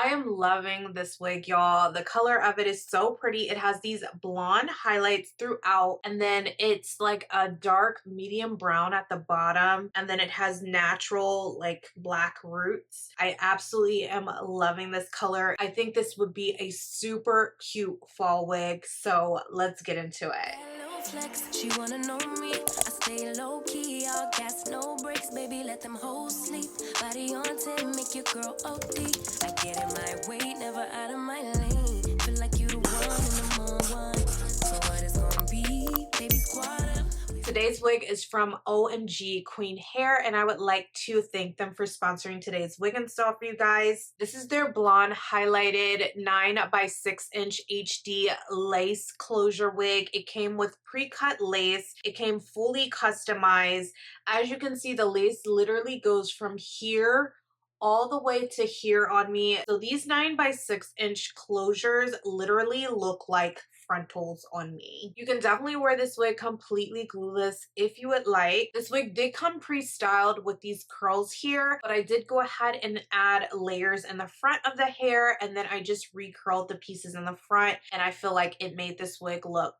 I am loving this wig, y'all. The color of it is so pretty. It has these blonde highlights throughout, and then it's like a dark medium brown at the bottom, and then it has natural like black roots. I absolutely am loving this color. I think this would be a super cute fall wig, so let's get into it. Flex, she wanna know me. I stay low key, all gas, no brakes, baby. Let them hoes sleep. Body on 10, make your girl OD. I get in my way, never out of my lane. Feel like you the one and the more one. So what it's gonna be, baby, squad up. Today's wig is from OMGQueen Hair, and I would like to thank them for sponsoring today's wig install for you guys. This is their blonde highlighted 9 by 6 inch HD lace closure wig. It came with pre-cut lace. It came fully customized. As you can see, the lace literally goes from here all the way to here on me. So these 9 by 6 inch closures literally look like frontals on me. You can definitely wear this wig completely glueless if you would like. This wig did come pre-styled with these curls here, but I did go ahead and add layers in the front of the hair, and then I just recurled the pieces in the front, and I feel like it made this wig look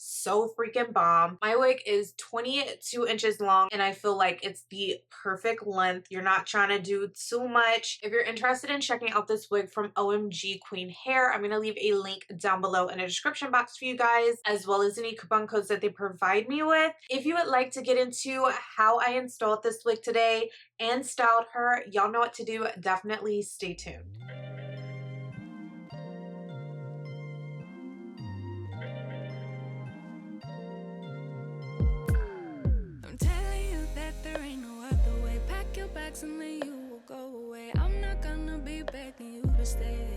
so freaking bomb. My wig is 22 inches long, and I feel like it's the perfect length. You're not trying to do too much. If you're interested in checking out this wig from OMGQueen Hair, I'm going to leave a link down below in the description box for you guys, as well as any coupon codes that they provide me with. If you would like to get into how I installed this wig today and styled her, y'all know what to do. Definitely stay tuned. And then you will go away. I'm not gonna be begging you to stay.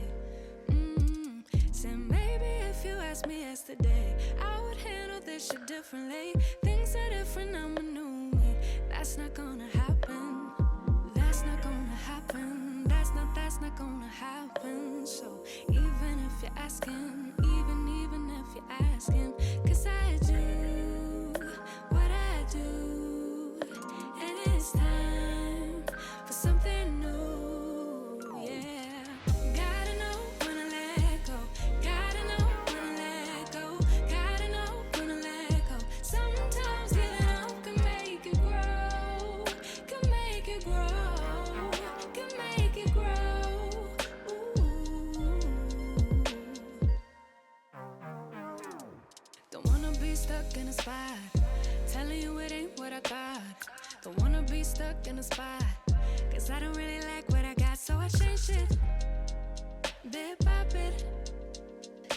Said maybe if you asked me yesterday, I would handle this shit differently. Things are different, I'm a new me. That's not gonna happen. That's not gonna happen. That's not gonna happen. So even if you're asking, even if you're asking, 'cause I do what I do, and it's time for something new, yeah. Gotta know when to let go. Gotta know when to let go. Gotta know when to let go. Sometimes giving up can make it grow. Can make it grow. Can make it grow. Ooh. Don't wanna be stuck in a spot, telling you it ain't what I thought. Don't wanna be stuck in a spot, 'cause I don't really like what I got, so I changed it bit by bit.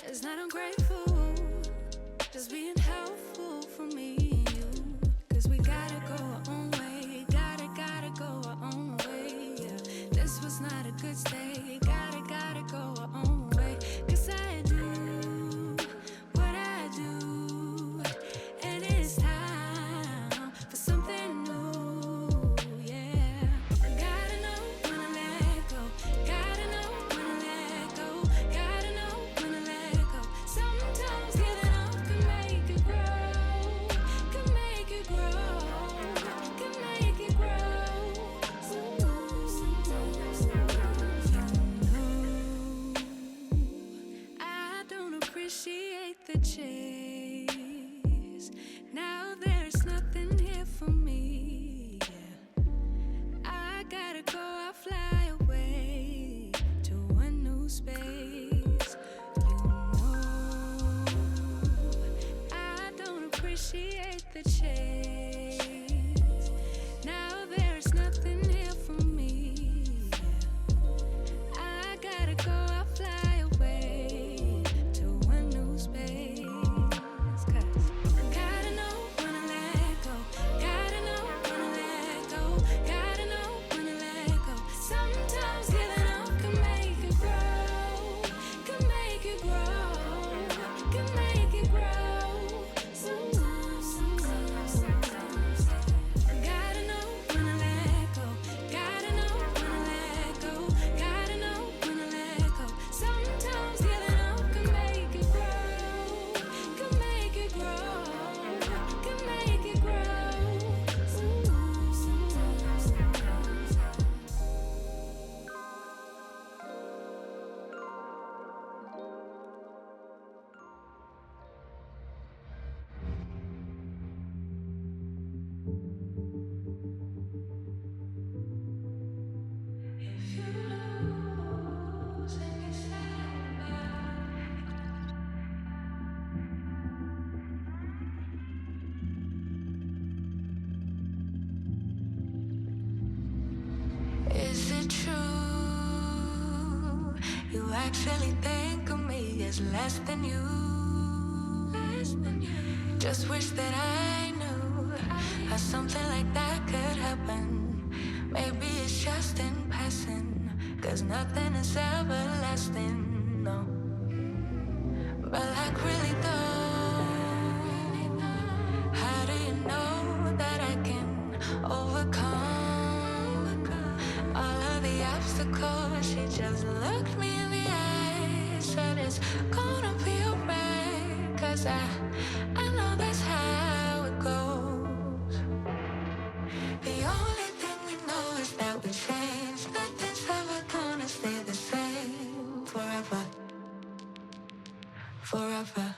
It's not ungrateful, just being helpful for me and you. 'Cause we gotta go our own way, gotta go our own way, yeah. This was not a good stay, gotta go our own way. 'Cause I do what I do, and it's time for something new, yeah. Gotta know when to let go. Gotta know when to let go. Gotta know when to let go. Sometimes giving up can make it grow. Can make it grow. Can make it grow. I don't appreciate the chase. Now there's nothing here for me. I gotta go, I fly away to a new space. You know, I don't appreciate the chase. Now there's nothing here for me. I gotta go, I fly away to a new space. 'Cause gotta know when to let go. Gotta know when to let go. Gotta know when to let go. Sometimes giving up can make it grow. Can make it grow. Can make it grow. Sometimes. Gotta know when to let go. Gotta know when to let go. Gotta know when to let go. true. You actually think of me as less than you. Just wish that I knew how something like that could happen. Maybe it's just in passing, 'cause nothing is everlasting, no. But like really though, how do you know that I can overcome all of the obstacles? She just looked me in the eye, said it's gonna be alright, 'cause I know that's how it goes. The only thing we know is that we change. Nothing's ever gonna stay the same forever, forever.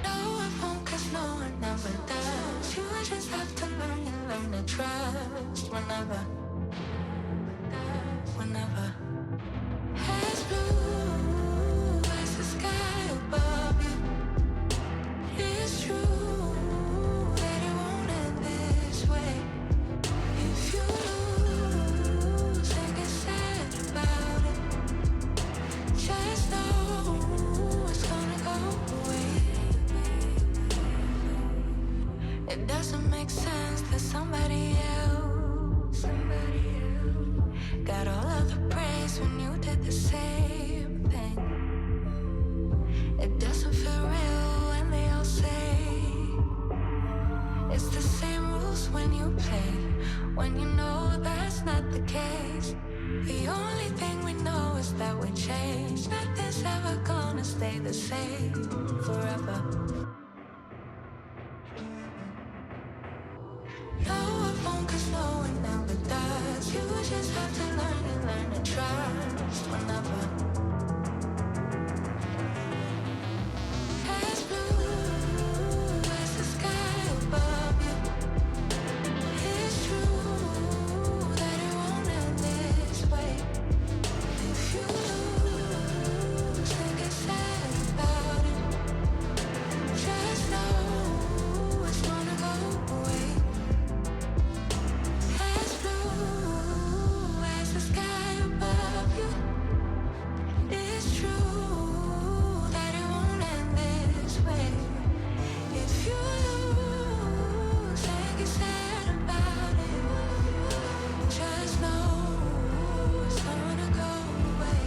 No, it won't, 'cause no one ever does. You just have to learn and learn to trust whenever, whenever. As blue as the sky above you, it's true that it won't end this way. If you lose and get sad about it, just know it's gonna go away. It doesn't make sense that somebody else got all of the praise when you did the same thing. It doesn't feel real when they all say it's the same rules when you play, when you know that's not the case. The only thing we know is that we change. Nothing's ever gonna stay the same forever. No, it won't, 'cause no one ever does. You just have to learn and learn to trust whenever. As blue as the sky above you, it's true that it won't end this way. If you lose and get sad about it, just know it's gonna go away. As blue as the sky above you, it's true that it won't end this way. If you lose and get sad about it, just know it's gonna go away.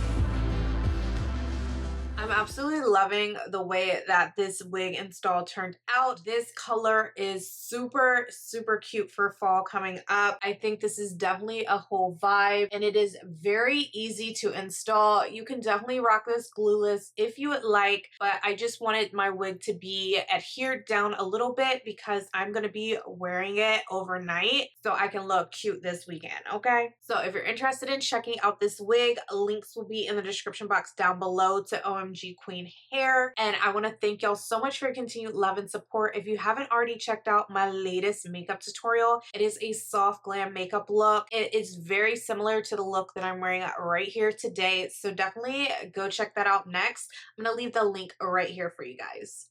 I'm absolutely loving the way that this wig install turned out. This color is super, super cute for fall coming up. I think this is definitely a whole vibe, and it is very easy to install. You can definitely rock this glueless if you would like, but I just wanted my wig to be adhered down a little bit because I'm going to be wearing it overnight so I can look cute this weekend, okay? So if you're interested in checking out this wig, links will be in the description box down below to OMGQueen hair. And I want to thank y'all so much for your continued love and support. If you haven't already checked out my latest makeup tutorial, it is a soft glam makeup look. It is very similar to the look that I'm wearing right here today. So definitely go check that out next. I'm going to leave the link right here for you guys.